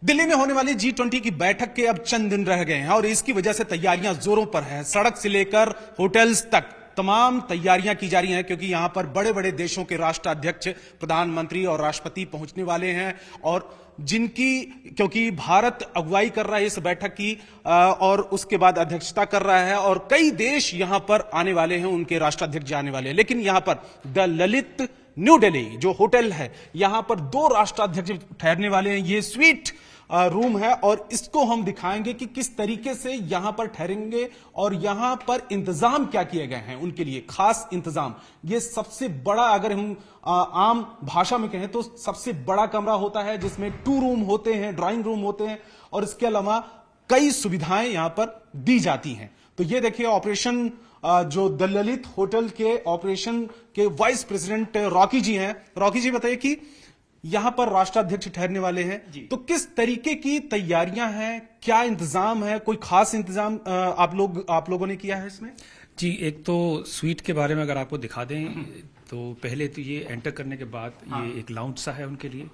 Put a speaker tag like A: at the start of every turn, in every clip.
A: दिल्ली में होने वाली G20 की बैठक के अब चंद दिन रह गए हैं और इसकी वजह से तैयारियां जोरों पर हैं। सड़क से लेकर होटल्स तक तमाम तैयारियां की जा रही हैं, क्योंकि यहां पर बड़े बड़े देशों के राष्ट्राध्यक्ष, प्रधानमंत्री और राष्ट्रपति पहुंचने वाले हैं और क्योंकि भारत अगुवाई कर रहा है इस बैठक की और उसके बाद अध्यक्षता कर रहा है और कई देश यहां पर आने वाले हैं, उनके राष्ट्राध्यक्ष जाने वाले हैं। लेकिन यहां पर द ललित न्यू दिल्ली जो होटल है, यहां पर 2 राष्ट्राध्यक्ष ठहरने वाले हैं। ये स्वीट रूम है और इसको हम दिखाएंगे कि किस तरीके से यहां पर ठहरेंगे और यहां पर इंतजाम क्या किए गए हैं उनके लिए, खास इंतजाम। ये सबसे बड़ा, अगर हम आम भाषा में कहें तो सबसे बड़ा कमरा होता है जिसमें 2 रूम होते हैं, ड्राइंग रूम होते हैं और इसके अलावा कई सुविधाएं यहां पर दी जाती हैं। तो ये देखिए ऑपरेशन जो द ललित होटल के ऑपरेशन के वाइस प्रेसिडेंट रॉकी जी हैं। रॉकी जी बताइए कि यहां पर राष्ट्राध्यक्ष ठहरने वाले हैं, तो किस तरीके की तैयारियां हैं, क्या इंतजाम है, कोई खास इंतजाम आप लोगों ने किया है इसमें?
B: जी, एक तो स्वीट के बारे में अगर आपको दिखा दें तो पहले तो ये एंटर करने के बाद ये एक लाउंज सा है उनके लिए।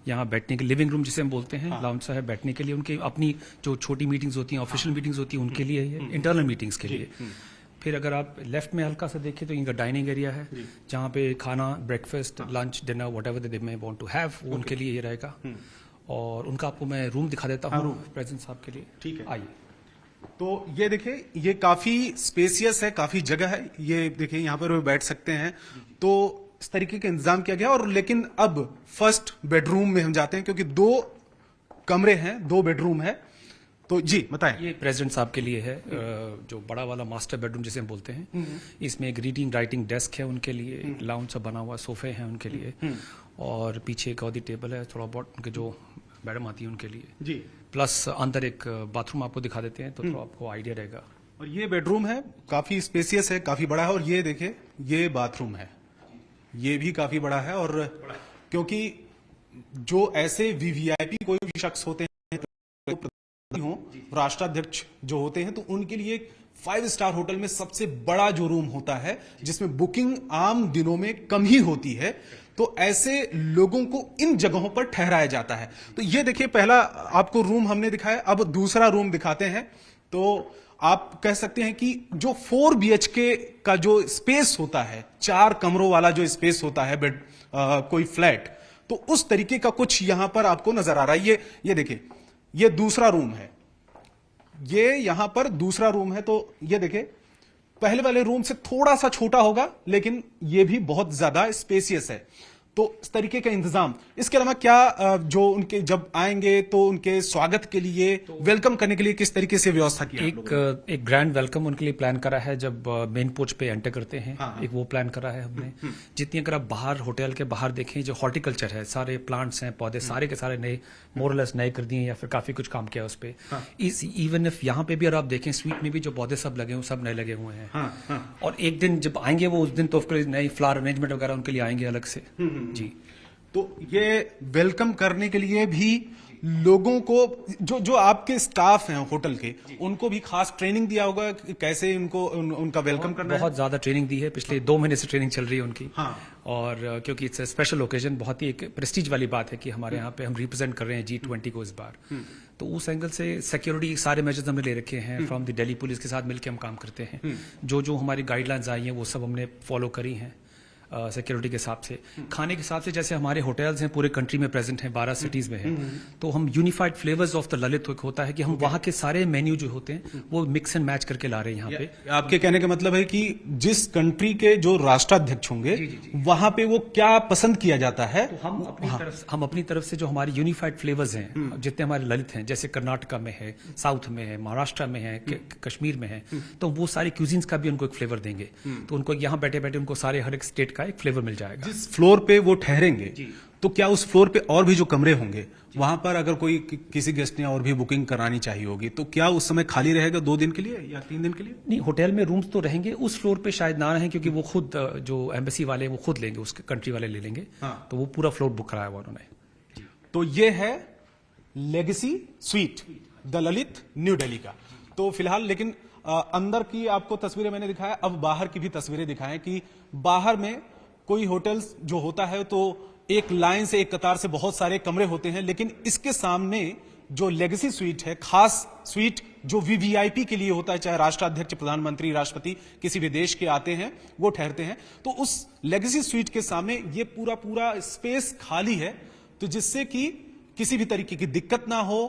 B: यहाँ बैठने के लिविंग रूम जिसे हम बोलते हैं, लाउंज सा है बैठने के लिए। उनकी अपनी जो छोटी मीटिंग्स होती हैं, ऑफिशियल मीटिंग्स होती हैं, उनके लिए ये इंटरनल मीटिंग्स के लिए। फिर अगर आप लेफ्ट में हल्का सा देखें तो इनका डाइनिंग एरिया है, जहाँ पे खाना, breakfast, lunch, dinner, whatever they may want to have, वो उनके लिए ये रहेगा। और उनका आपको मैं रूम दिखा देता हूँ प्रेजेंट साहब के लिए।
A: ठीक है,
B: आइए।
A: तो ये देखिए, ये काफी स्पेसियस है, काफी जगह है। ये देखिए यहाँ पर वो बैठ सकते हैं, तो इस तरीके का इंतजाम किया गया। और लेकिन अब फर्स्ट बेडरूम में हम जाते हैं, क्योंकि 2 कमरे हैं, 2 बेडरूम है। तो जी बताएं।
B: ये प्रेसिडेंट साहब के लिए है, जो बड़ा वाला मास्टर बेडरूम जिसे हम बोलते हैं। इसमें एक रीडिंग राइटिंग डेस्क है उनके लिए, लाउंज सा बना हुआ सोफे हैं उनके लिए, और पीछे एक औदी टेबल है, थोड़ा बहुत उनके जो मैडम आती है उनके लिए जी। प्लस अंदर एक बाथरूम आपको दिखा देते हैं तो थोड़ा आपको आइडिया रहेगा।
A: और ये बेडरूम है, काफी स्पेसियस है, काफी बड़ा है। और ये देखिए, ये बाथरूम है, ये भी काफी बड़ा है। और क्योंकि जो ऐसे वीवीआईपी कोई भी शख्स होते हैं, राष्ट्राध्यक्ष जो होते हैं, तो उनके लिए 5 स्टार होटल में सबसे बड़ा जो रूम होता है, जिसमें बुकिंग आम दिनों में कम ही होती है, तो ऐसे लोगों को इन जगहों पर ठहराया जाता है। तो ये देखिए, पहला आपको रूम हमने दिखाया, अब दूसरा रूम दिखाते हैं। तो आप कह सकते हैं कि जो 4 BHK का जो स्पेस होता है, 4 कमरों वाला जो स्पेस होता है बेड, कोई फ्लैट, तो उस तरीके का कुछ यहां पर आपको नजर आ रहा है। ये देखिए, ये दूसरा रूम है, ये यहां पर दूसरा रूम है। तो ये देखिए, पहले वाले रूम से थोड़ा सा छोटा होगा, लेकिन ये भी बहुत ज्यादा स्पेसियस है। तो इस तरीके का इंतजाम। इसके अलावा क्या जो उनके जब आएंगे तो उनके स्वागत के लिए, वेलकम करने के लिए किस तरीके से व्यवस्था की?
B: एक ग्रैंड वेलकम उनके लिए प्लान करा है जब मेन पोर्च पे एंटर करते हैं। एक वो प्लान करा है हमने। जितनी अगर आप बाहर होटल के बाहर देखें, जो हॉर्टिकल्चर है, सारे प्लांट्स हैं, पौधे सारे के सारे नए, मोरलेस नए कर दिए या फिर काफी कुछ काम किया उस पर। इवन इफ यहाँ पे भी अगर आप देखें, स्वीट में भी जो पौधे सब लगे हुए, सब नए लगे हुए हैं। और एक दिन जब आएंगे वो, उस दिन तो नए फ्लावर अरेंजमेंट वगैरह उनके लिए आएंगे अलग से जी।
A: तो ये वेलकम करने के लिए भी लोगों को, जो आपके स्टाफ हैं होटल के, उनको भी खास ट्रेनिंग दिया होगा कि कैसे उनका वेलकम करना है?
B: बहुत ज्यादा ट्रेनिंग दी है, पिछले 2 महीने से ट्रेनिंग चल रही है उनकी। और क्योंकि इट्स स्पेशल ओकेजन, बहुत ही एक प्रेस्टीज वाली बात है कि हमारे यहाँ पे हम रिप्रेजेंट कर रहे हैं G20 को इस बार। तो उस एंगल से सिक्योरिटी सारे मेजर्स हमने ले रखे हैं। फ्रॉम द दिल्ली पुलिस के साथ मिलकर हम काम करते हैं। जो हमारी गाइडलाइंस आई हैं वो सब हमने फॉलो करी हैं सिक्योरिटी के हिसाब से। खाने के हिसाब से, जैसे हमारे होटल्स हैं पूरे कंट्री में प्रेजेंट हैं, 12 सिटीज में हैं, तो हम unified flavours of the Lalit होता है कि हम वहां के सारे मेन्यू जो होते हैं वो मिक्स एंड मैच करके ला रहे हैं यहाँ पे।
A: आपके कहने का मतलब है कि जिस कंट्री के जो राष्ट्राध्यक्ष होंगे, वहां पे वो क्या पसंद किया जाता है,
B: तो हम अपनी तरफ से जो हमारी यूनिफाइड फ्लेवर्स हैं, जितने हमारे ललित हैं, जैसे कर्नाटका में है, साउथ में है, महाराष्ट्र में है, कश्मीर में है, तो वो सारे क्यूजिन्स का भी उनको एक फ्लेवर देंगे। तो उनको यहाँ बैठे बैठे उनको सारे हर एक स्टेट एक फ्लेवर मिल जाएगा।
A: जिस फ्लोर पे वो ठहरेंगे, तो क्या उस फ्लोर पे और भी जो कमरे होंगे, वहां पर अगर कोई किसी गेस्ट ने और भी बुकिंग करानी चाहिए होगी, तो क्या उस समय खाली रहेगा 2 दिन के लिए या 3 दिन के लिए?
B: नहीं, होटल में रूम्स तो रहेंगे, उस फ्लोर पे शायद ना रहें, क्योंकि वो खुद जो एम्बेसी वाले वो खुद लेंगे, उसके कंट्री वाले ले लेंगे। तो वो पूरा फ्लोर बुक कराया हुआ उन्होंने।
A: तो ये है legacy sweet the Lalit new Delhi का। तो फिलहाल लेकिन अंदर की आपको तस्वीरें मैंने दिखाया, अब बाहर की भी तस्वीरें दिखाएं कि बाहर में कोई होटल्स जो होता है तो एक लाइन से, एक कतार से बहुत सारे कमरे होते हैं, लेकिन इसके सामने जो लेगेसी स्वीट है, खास स्वीट जो वीवीआईपी के लिए होता है, चाहे राष्ट्राध्यक्ष, प्रधानमंत्री, राष्ट्रपति किसी भी देश के आते हैं वो ठहरते हैं, तो उस लेगेसी स्वीट के सामने ये पूरा पूरा स्पेस खाली है, तो जिससे कि किसी भी तरीके की दिक्कत ना हो,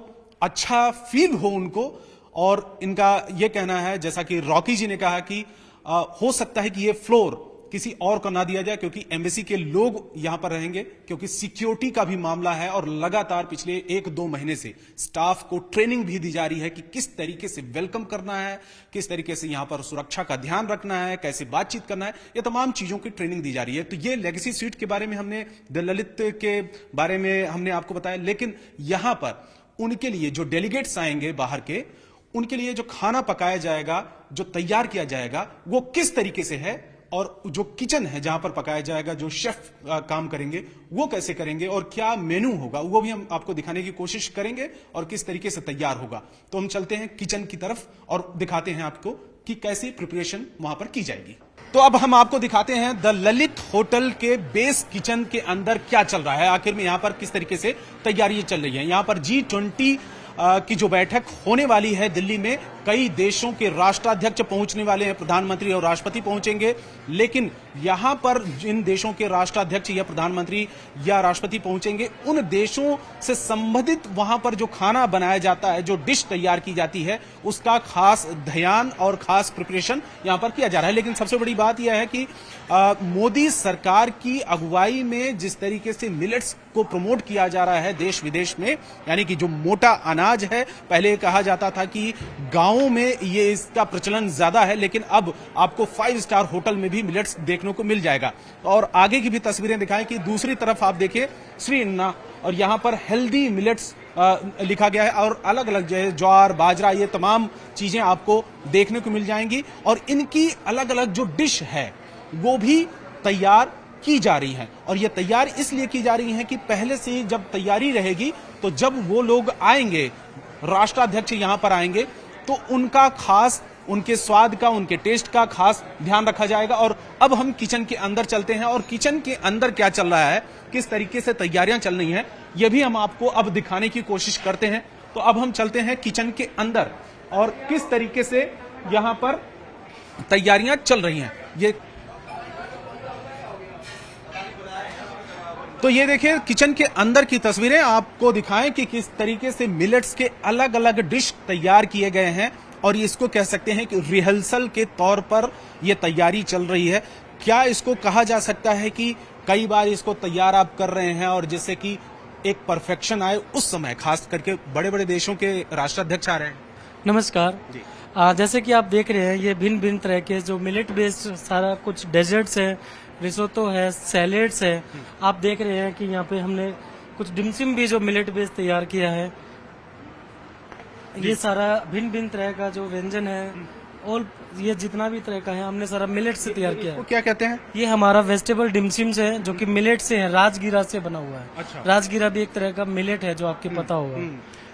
A: अच्छा फील हो उनको। और इनका यह कहना है, जैसा कि रॉकी जी ने कहा कि हो सकता है कि ये फ्लोर किसी और को ना दिया जाए, क्योंकि एम्बेसी के लोग यहां पर रहेंगे, क्योंकि सिक्योरिटी का भी मामला है। और लगातार पिछले 1-2 महीने से स्टाफ को ट्रेनिंग भी दी जा रही है कि किस तरीके से वेलकम करना है, किस तरीके से यहां पर सुरक्षा का ध्यान रखना है, कैसे बातचीत करना है, ये तमाम चीजों की ट्रेनिंग दी जा रही है। तो ये लेगेसी स्वीट के बारे में हमने, द ललित के बारे में हमने आपको बताया, लेकिन यहां पर उनके लिए जो डेलीगेट्स आएंगे बाहर के, उनके लिए जो खाना पकाया जाएगा, जो तैयार किया जाएगा, वो किस तरीके से है, और जो किचन है जहां पर पकाया जाएगा, जो शेफ काम करेंगे वो कैसे करेंगे, और क्या मेनू होगा, वो भी हम आपको दिखाने की कोशिश करेंगे, और किस तरीके से तैयार होगा। तो हम चलते हैं किचन की तरफ और दिखाते हैं आपको कि कैसे प्रिपरेशन वहां पर की जाएगी। तो अब हम आपको दिखाते हैं द ललित होटल के बेस किचन के अंदर क्या चल रहा है, आखिर में यहां पर किस तरीके से तैयारियां चल रही हैं। यहां पर G20 की जो बैठक होने वाली है दिल्ली में, कई देशों के राष्ट्राध्यक्ष पहुंचने वाले हैं, प्रधानमंत्री और राष्ट्रपति पहुंचेंगे, लेकिन यहां पर जिन देशों के राष्ट्राध्यक्ष या प्रधानमंत्री या राष्ट्रपति पहुंचेंगे, उन देशों से संबंधित वहां पर जो खाना बनाया जाता है, जो डिश तैयार की जाती है, उसका खास ध्यान और खास प्रिपरेशन यहां पर किया जा रहा है। लेकिन सबसे बड़ी बात यह है कि मोदी सरकार की अगुवाई में जिस तरीके से मिलेट्स को प्रमोट किया जा रहा है देश विदेश में, यानी कि जो मोटा अनाज है, पहले कहा जाता था कि गांवों में ये इसका प्रचलन ज्यादा है, लेकिन अब आपको 5 स्टार होटल में भी मिलेट्स देखने को मिल जाएगा। और आगे की भी तस्वीरें दिखाएं कि दूसरी तरफ आप देखिए श्री अन्ना, और यहां पर हेल्दी मिलेट्स लिखा गया है, और अलग अलग जैसे ज्वार, बाजरा, ये तमाम चीजें आपको देखने को मिल जाएंगी। और इनकी अलग अलग जो डिश है वो भी तैयार की जा रही है, और ये तैयार इसलिए की जा रही है कि पहले से जब तैयारी रहेगी, तो जब वो लोग आएंगे, राष्ट्राध्यक्ष यहां पर आएंगे, तो उनका खास, उनके स्वाद का, उनके टेस्ट का खास ध्यान रखा जाएगा। और अब हम किचन के अंदर चलते हैं, और किचन के अंदर क्या चल रहा है, किस तरीके से तैयारियां चल रही हैं, यह भी हम आपको अब दिखाने की कोशिश करते हैं। तो अब हम चलते हैं किचन के अंदर, और किस तरीके से यहां पर तैयारियां चल रही हैं। तो ये देखिए किचन के अंदर की तस्वीरें आपको दिखाएं कि किस तरीके से मिलेट्स के अलग अलग डिश तैयार किए गए हैं, और इसको कह सकते हैं कि रिहर्सल के तौर पर यह तैयारी चल रही है। क्या इसको कहा जा सकता है कि कई बार इसको तैयार आप कर रहे हैं, और जिससे कि एक परफेक्शन आए उस समय, खास करके बड़े बड़े देशों के राष्ट्राध्यक्ष आ रहे हैं।
C: नमस्कार जी। जैसे कि आप देख रहे हैं, ये भिन्न भिन्न तरह के जो मिलेट बेस्ड सारा कुछ डेजर्ट्स है, रिसोटो है, सैलेड्स है। आप देख रहे हैं कि यहाँ पे हमने कुछ डिमसिम भी जो मिलेट बेस्ड तैयार किया है। ये सारा भिन्न भिन्न तरह का जो व्यंजन है, और ये जितना भी तरह का है, हमने सारा मिलेट से तैयार किया है।
A: क्या कहते हैं?
C: ये हमारा वेजिटेबल डिमसिम्स है, जो कि मिलेट से है, राजगीरा से बना हुआ है।
A: अच्छा।
C: राजगीरा भी एक तरह का मिलेट है, जो आपके पता होगा।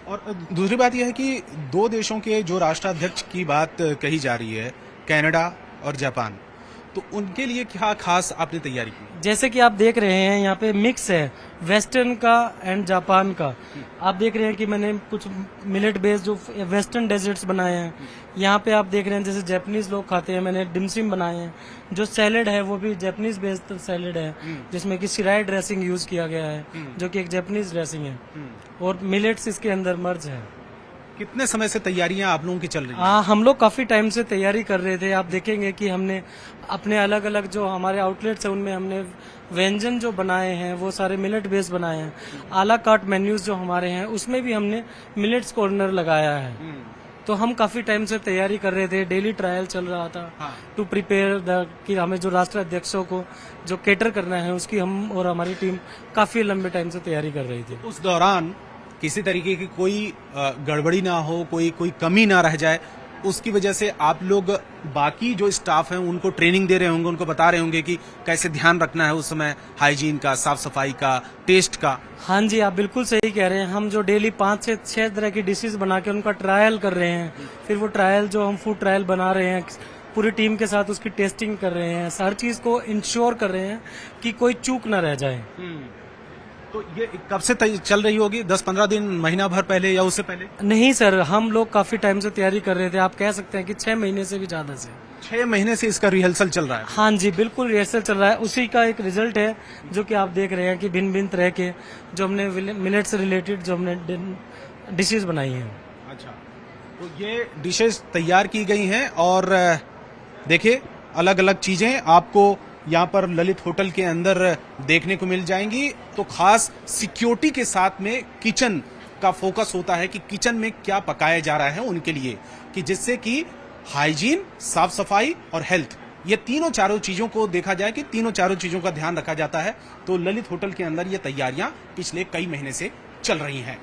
A: और दूसरी बात यह है कि 2 देशों के जो राष्ट्राध्यक्ष की बात कही जा रही है, कनाडा और जापान, तो उनके लिए क्या खास आपने तैयारी की?
C: जैसे कि आप देख रहे हैं, यहाँ पे मिक्स है वेस्टर्न का एंड जापान का। आप देख रहे हैं कि मैंने कुछ मिलेट बेस्ड जो वेस्टर्न डेजर्ट्स बनाए हैं। यहाँ पे आप देख रहे हैं जैसे जापानीज लोग खाते हैं, मैंने डिमसिम बनाए हैं। जो सैलेड है वो भी जापानीज बेस्ड सैलेड है, जिसमें कि शिराई ड्रेसिंग यूज किया गया है, जो कि एक जापानीज ड्रेसिंग है, और मिलेट्स इसके अंदर मर्ज है।
A: कितने समय से तैयारियां आप लोगों की चल रही हैं?
C: हम लोग काफी टाइम से तैयारी कर रहे थे। आप देखेंगे कि हमने अपने अलग अलग जो हमारे आउटलेट्स हैं, उनमें हमने व्यंजन जो बनाए हैं वो सारे मिलेट बेस्ड बनाए हैं। आला कार्ट मेन्यूज जो हमारे हैं, उसमें भी हमने मिलेट्स कॉर्नर लगाया है। तो हम काफी टाइम से तैयारी कर रहे थे, डेली ट्रायल चल रहा था टू प्रिपेयर कि हमें जो राष्ट्राध्यक्षों को जो केटर करना है, उसकी हम और हमारी टीम काफी लंबे टाइम से तैयारी कर रही थी।
A: उस दौरान किसी तरीके की कोई गड़बड़ी ना हो, कोई कमी ना रह जाए, उसकी वजह से आप लोग बाकी जो स्टाफ हैं उनको ट्रेनिंग दे रहे होंगे, उनको बता रहे होंगे कि कैसे ध्यान रखना है उस समय, हाइजीन का, साफ सफाई का, टेस्ट का।
C: हाँ जी, आप बिल्कुल सही कह रहे हैं। हम जो डेली 5 से 6 तरह की डिशेस बना के उनका ट्रायल कर रहे हैं, फिर वो ट्रायल जो हम फूड ट्रायल बना रहे हैं, पूरी टीम के साथ उसकी टेस्टिंग कर रहे हैं, हर चीज को इंश्योर कर रहे हैं कि कोई चूक ना रह जाए।
A: तो ये कब से चल रही होगी? 10-15 दिन, महीना भर पहले या उससे पहले?
C: नहीं सर, हम लोग काफी टाइम से तैयारी कर रहे थे। आप कह सकते हैं कि 6 महीने से भी ज्यादा से।
A: 6 महीने से इसका रिहर्सल चल रहा है?
C: हाँ जी, बिल्कुल रिहर्सल चल रहा है। उसी का एक रिजल्ट है जो कि आप देख रहे हैं कि भिन्न भिन्न तरह के जो हमने मिलेट से रिलेटेड जो हमने डिशेज बनाई हैं।
A: अच्छा, तो ये डिशेस तैयार की गई हैं और देखिए अलग अलग चीजें आपको यहाँ पर ललित होटल के अंदर देखने को मिल जाएंगी। तो खास सिक्योरिटी के साथ में किचन का फोकस होता है कि किचन में क्या पकाया जा रहा है उनके लिए, कि जिससे कि हाइजीन, साफ सफाई और हेल्थ, ये तीनों चारों चीजों को देखा जाए कि तीनों चारों चीजों का ध्यान रखा जाता है। तो ललित होटल के अंदर ये तैयारियां पिछले कई महीने से चल रही हैं।